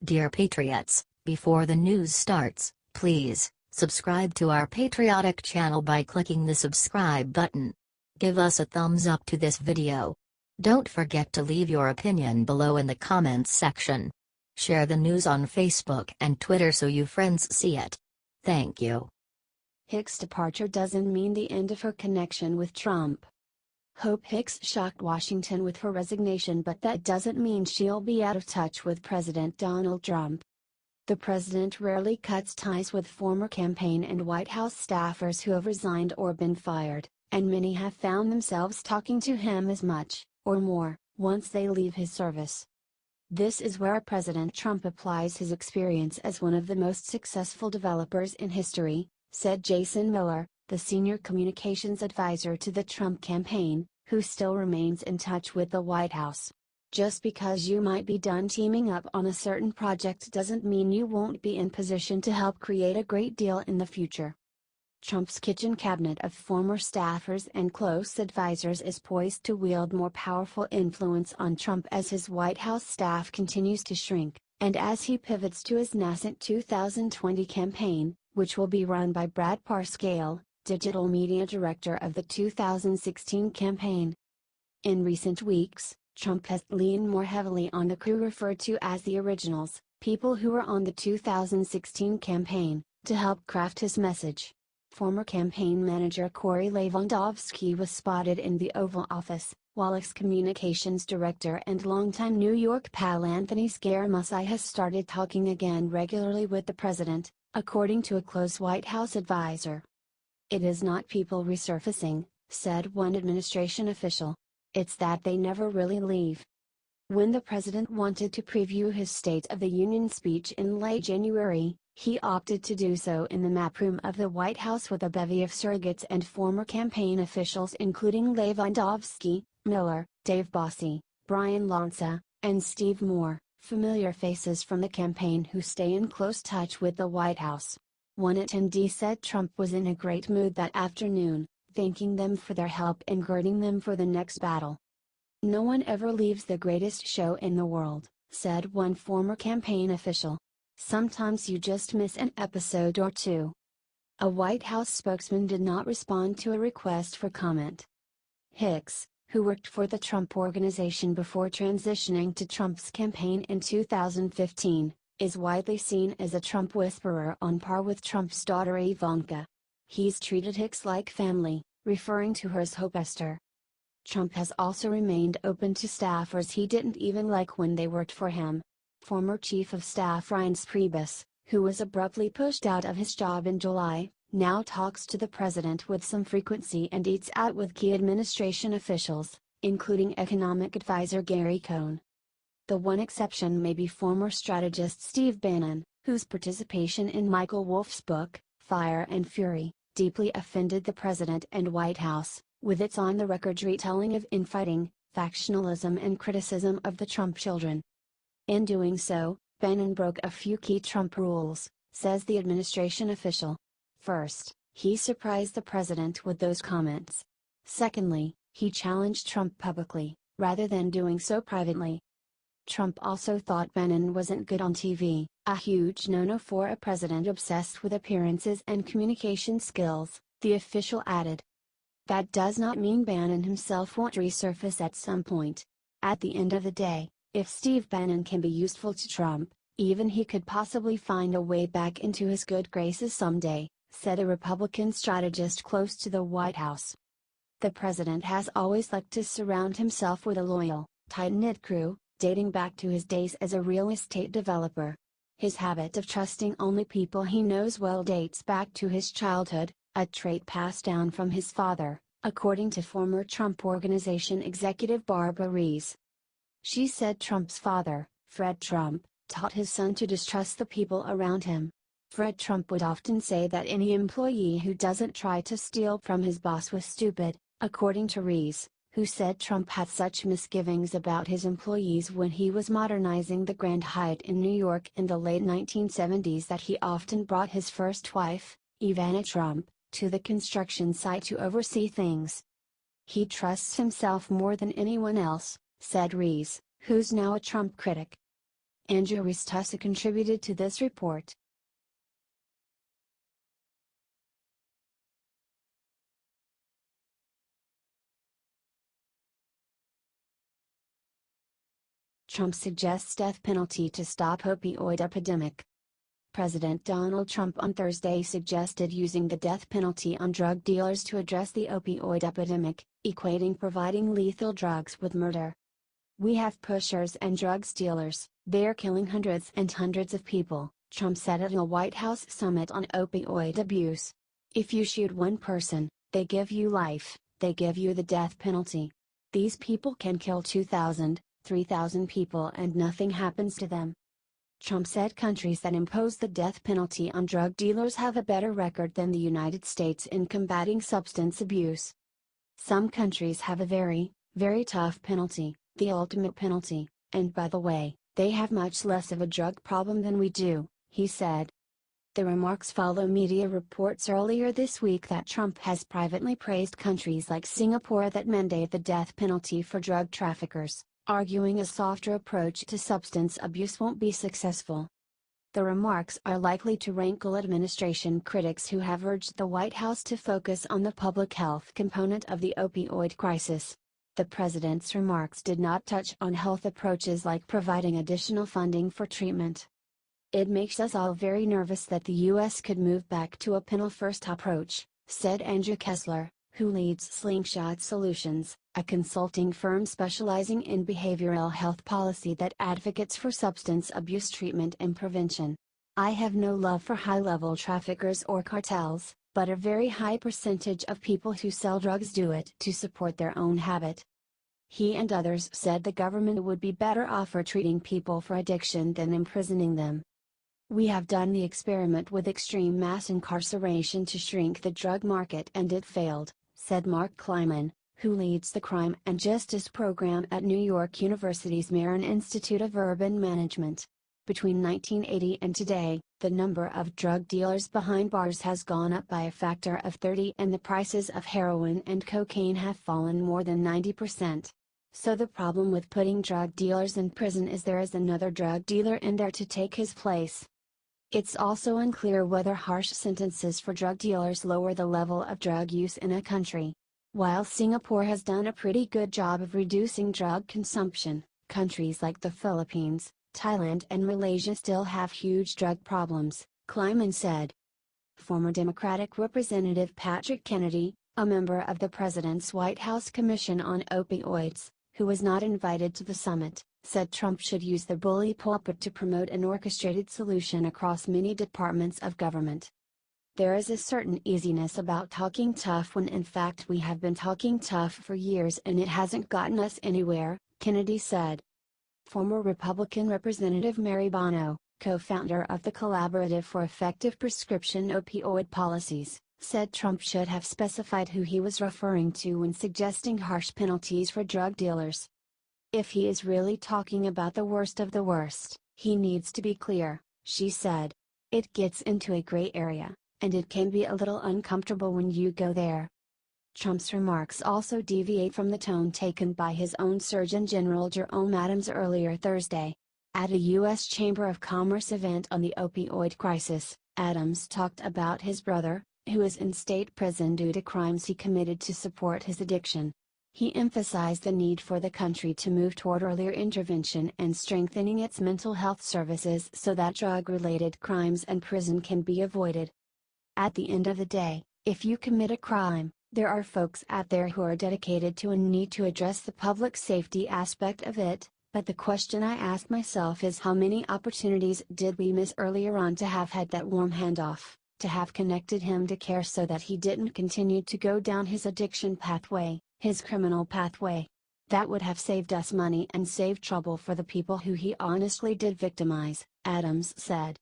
Dear Patriots, before the news starts, please subscribe to our patriotic channel by clicking the subscribe button. Give us a thumbs up to this video. Don't forget to leave your opinion below in the comments section. Share the news on Facebook and Twitter so your friends see it. Thank you. Hicks' departure doesn't mean the end of her connection with Trump. Hope Hicks shocked Washington with her resignation, but that doesn't mean she'll be out of touch with President Donald Trump. The president rarely cuts ties with former campaign and White House staffers who have resigned or been fired, and many have found themselves talking to him as much, or more, once they leave his service. This is where President Trump applies his experience as one of the most successful developers in history, said Jason Miller, the senior communications advisor to the Trump campaign, who still remains in touch with the White House. Just because you might be done teaming up on a certain project doesn't mean you won't be in position to help create a great deal in the future. Trump's kitchen cabinet of former staffers and close advisors is poised to wield more powerful influence on Trump as his White House staff continues to shrink, and as he pivots to his nascent 2020 campaign, which will be run by Brad Parscale, digital media director of the 2016 campaign. In recent weeks, Trump has leaned more heavily on the crew referred to as the originals, people who were on the 2016 campaign, to help craft his message. Former campaign manager Corey Lewandowski was spotted in the Oval Office, while ex-communications director and longtime New York pal Anthony Scaramucci has started talking again regularly with the president, according to a close White House advisor. "It is not people resurfacing," said one administration official. "It's that they never really leave." When the president wanted to preview his State of the Union speech in late January, he opted to do so in the map room of the White House with a bevy of surrogates and former campaign officials including Lewandowski, Miller, Dave Bossie, Brian Lanza, and Steve Moore, familiar faces from the campaign who stay in close touch with the White House. One attendee said Trump was in a great mood that afternoon, thanking them for their help and girding them for the next battle. "No one ever leaves the greatest show in the world," said one former campaign official. "Sometimes you just miss an episode or two." A White House spokesman did not respond to a request for comment. Hicks, who worked for the Trump Organization before transitioning to Trump's campaign in 2015, is widely seen as a Trump whisperer on par with Trump's daughter Ivanka. He's treated Hicks like family, referring to her as Hope Esther. Trump has also remained open to staffers he didn't even like when they worked for him. Former Chief of Staff Reince Priebus, who was abruptly pushed out of his job in July, now talks to the president with some frequency and eats out with key administration officials, including economic advisor Gary Cohn. The one exception may be former strategist Steve Bannon, whose participation in Michael Wolff's book, Fire and Fury, deeply offended the president and White House, with its on-the-record retelling of infighting, factionalism and criticism of the Trump children. In doing so, Bannon broke a few key Trump rules, says the administration official. First, he surprised the president with those comments. Secondly, he challenged Trump publicly, rather than doing so privately. Trump also thought Bannon wasn't good on TV, a huge no-no for a president obsessed with appearances and communication skills, the official added. That does not mean Bannon himself won't resurface at some point. At the end of the day, if Steve Bannon can be useful to Trump, even he could possibly find a way back into his good graces someday, said a Republican strategist close to the White House. The president has always liked to surround himself with a loyal, tight-knit crew, dating back to his days as a real estate developer. His habit of trusting only people he knows well dates back to his childhood, a trait passed down from his father, according to former Trump Organization executive Barbara Rees. She said Trump's father, Fred Trump, taught his son to distrust the people around him. Fred Trump would often say that any employee who doesn't try to steal from his boss was stupid, according to Rees, who said Trump had such misgivings about his employees when he was modernizing the Grand Hyatt in New York in the late 1970s that he often brought his first wife, Ivana Trump, to the construction site to oversee things. "He trusts himself more than anyone else," said Rees, who's now a Trump critic. Andrew Restussa contributed to this report. Trump suggests death penalty to stop opioid epidemic. President Donald Trump on Thursday suggested using the death penalty on drug dealers to address the opioid epidemic, equating providing lethal drugs with murder. "We have pushers and drug dealers, they're killing hundreds and hundreds of people," Trump said at a White House summit on opioid abuse. "If you shoot one person, they give you life, they give you the death penalty. These people can kill 2,000, 3,000 people and nothing happens to them." Trump said countries that impose the death penalty on drug dealers have a better record than the United States in combating substance abuse. "Some countries have a very, very tough penalty, the ultimate penalty, and by the way, they have much less of a drug problem than we do," he said. The remarks follow media reports earlier this week that Trump has privately praised countries like Singapore that mandate the death penalty for drug traffickers, arguing a softer approach to substance abuse won't be successful. The remarks are likely to rankle administration critics who have urged the White House to focus on the public health component of the opioid crisis. The president's remarks did not touch on health approaches like providing additional funding for treatment. "It makes us all very nervous that the U.S. could move back to a penal-first approach," said Andrew Kessler, who leads Slingshot Solutions, a consulting firm specializing in behavioral health policy that advocates for substance abuse treatment and prevention. "I have no love for high-level traffickers or cartels, but a very high percentage of people who sell drugs do it to support their own habit." He and others said the government would be better off for treating people for addiction than imprisoning them. "We have done the experiment with extreme mass incarceration to shrink the drug market and it failed," said Mark Kleiman, who leads the Crime and Justice program at New York University's Marin Institute of Urban Management. Between 1980 and today, the number of drug dealers behind bars has gone up by a factor of 30 and the prices of heroin and cocaine have fallen more than 90%. So the problem with putting drug dealers in prison is there is another drug dealer in there to take his place. It's also unclear whether harsh sentences for drug dealers lower the level of drug use in a country. While Singapore has done a pretty good job of reducing drug consumption, countries like the Philippines, Thailand and Malaysia still have huge drug problems, Kleiman said. Former Democratic Representative Patrick Kennedy, a member of the President's White House Commission on Opioids, who was not invited to the summit, said Trump should use the bully pulpit to promote an orchestrated solution across many departments of government. "There is a certain easiness about talking tough when in fact we have been talking tough for years and it hasn't gotten us anywhere," Kennedy said. Former Republican Representative Mary Bono, co-founder of the Collaborative for Effective Prescription Opioid Policies, said Trump should have specified who he was referring to when suggesting harsh penalties for drug dealers. "If he is really talking about the worst of the worst, he needs to be clear," she said. "It gets into a gray area, and it can be a little uncomfortable when you go there." Trump's remarks also deviate from the tone taken by his own Surgeon General Jerome Adams earlier Thursday. At a U.S. Chamber of Commerce event on the opioid crisis, Adams talked about his brother, who is in state prison due to crimes he committed to support his addiction. He emphasized the need for the country to move toward earlier intervention and strengthening its mental health services so that drug-related crimes and prison can be avoided. "At the end of the day, if you commit a crime, there are folks out there who are dedicated to and need to address the public safety aspect of it, but the question I ask myself is how many opportunities did we miss earlier on to have had that warm handoff, to have connected him to care so that he didn't continue to go down his addiction pathway, his criminal pathway. That would have saved us money and saved trouble for the people who he honestly did victimize," Adams said.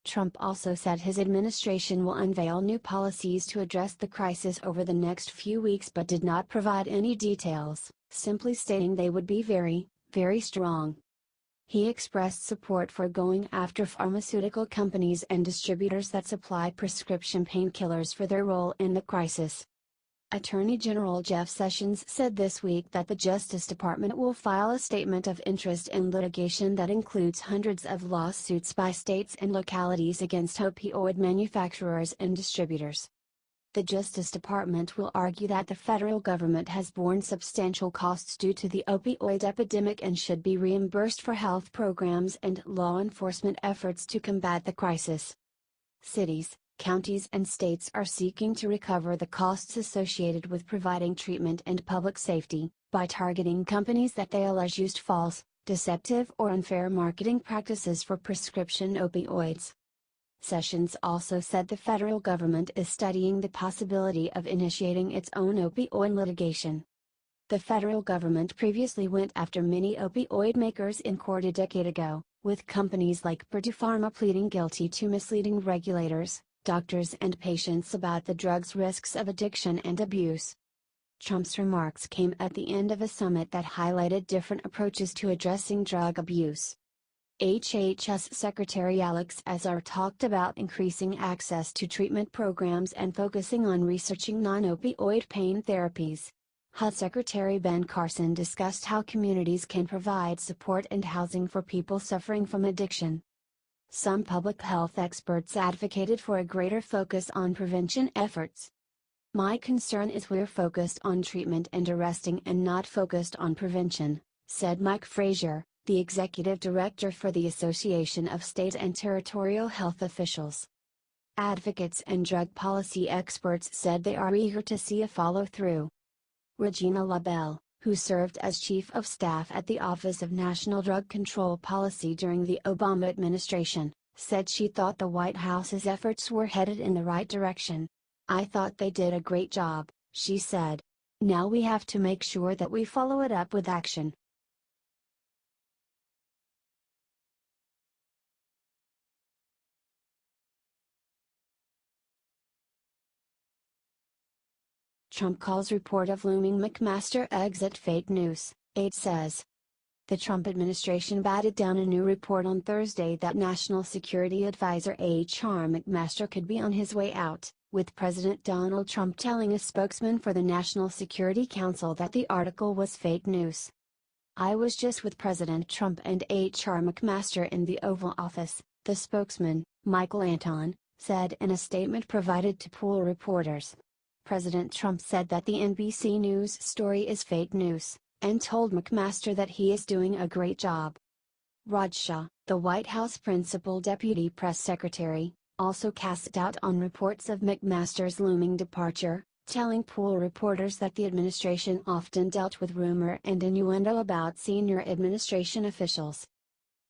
Trump also said his administration will unveil new policies to address the crisis over the next few weeks but did not provide any details, simply stating they would be very, very strong. He expressed support for going after pharmaceutical companies and distributors that supply prescription painkillers for their role in the crisis. Attorney General Jeff Sessions said this week that the Justice Department will file a statement of interest in litigation that includes hundreds of lawsuits by states and localities against opioid manufacturers and distributors. The Justice Department will argue that the federal government has borne substantial costs due to the opioid epidemic and should be reimbursed for health programs and law enforcement efforts to combat the crisis. Cities, counties and states are seeking to recover the costs associated with providing treatment and public safety, by targeting companies that they allege used false, deceptive or unfair marketing practices for prescription opioids. Sessions also said the federal government is studying the possibility of initiating its own opioid litigation. The federal government previously went after many opioid makers in court a decade ago, with companies like Purdue Pharma pleading guilty to misleading regulators, doctors and patients about the drug's risks of addiction and abuse. Trump's remarks came at the end of a summit that highlighted different approaches to addressing drug abuse. HHS Secretary Alex Azar talked about increasing access to treatment programs and focusing on researching non-opioid pain therapies. HUD Secretary Ben Carson discussed how communities can provide support and housing for people suffering from addiction. Some public health experts advocated for a greater focus on prevention efforts. "My concern is we're focused on treatment and arresting and not focused on prevention," said Mike Frazier, the executive director for the Association of State and Territorial Health Officials. Advocates and drug policy experts said they are eager to see a follow-through. Regina LaBelle, who served as Chief of Staff at the Office of National Drug Control Policy during the Obama administration, said she thought the White House's efforts were headed in the right direction. "I thought they did a great job," she said. "Now we have to make sure that we follow it up with action." Trump calls report of looming McMaster exit fake news, aide says. The Trump administration batted down a new report on Thursday that National Security Advisor H.R. McMaster could be on his way out, with President Donald Trump telling a spokesman for the National Security Council that the article was fake news. "I was just with President Trump and H.R. McMaster in the Oval Office," the spokesman, Michael Anton, said in a statement provided to pool reporters. President Trump said that the NBC News story is fake news, and told McMaster that he is doing a great job. Raj Shah, the White House principal deputy press secretary, also cast doubt on reports of McMaster's looming departure, telling pool reporters that the administration often dealt with rumor and innuendo about senior administration officials.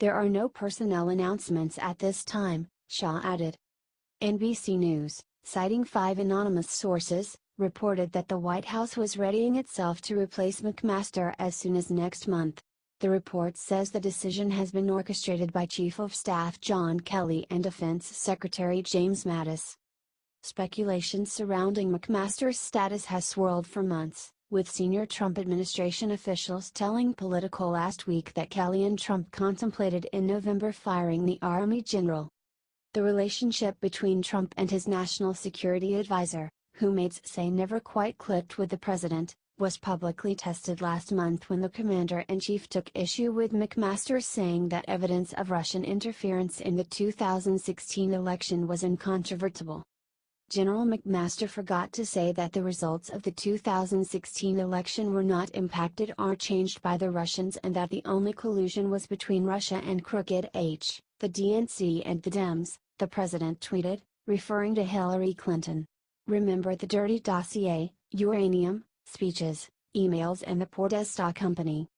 "There are no personnel announcements at this time," Shah added. NBC News, citing 5 anonymous sources, reported that the White House was readying itself to replace McMaster as soon as next month. The report says the decision has been orchestrated by Chief of Staff John Kelly and Defense Secretary James Mattis. Speculation surrounding McMaster's status has swirled for months, with senior Trump administration officials telling Politico last week that Kelly and Trump contemplated in November firing the Army general. The relationship between Trump and his national security advisor, who mates say never quite clicked with the president, was publicly tested last month when the commander-in-chief took issue with McMaster saying that evidence of Russian interference in the 2016 election was incontrovertible. General McMaster forgot to say that the results of the 2016 election were not impacted or changed by the Russians and that the only collusion was between Russia and Crooked H, the DNC and the Dems, the president tweeted, referring to Hillary Clinton. "Remember the dirty dossier, uranium, speeches, emails and the Podesta company."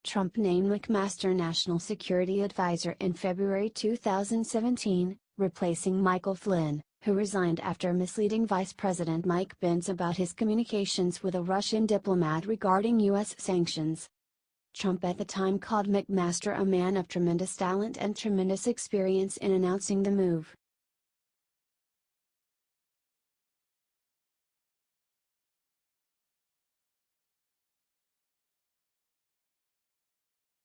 Trump named McMaster National Security Advisor in February 2017, replacing Michael Flynn, who resigned after misleading Vice President Mike Pence about his communications with a Russian diplomat regarding U.S. sanctions. Trump at the time called McMaster a man of tremendous talent and tremendous experience in announcing the move.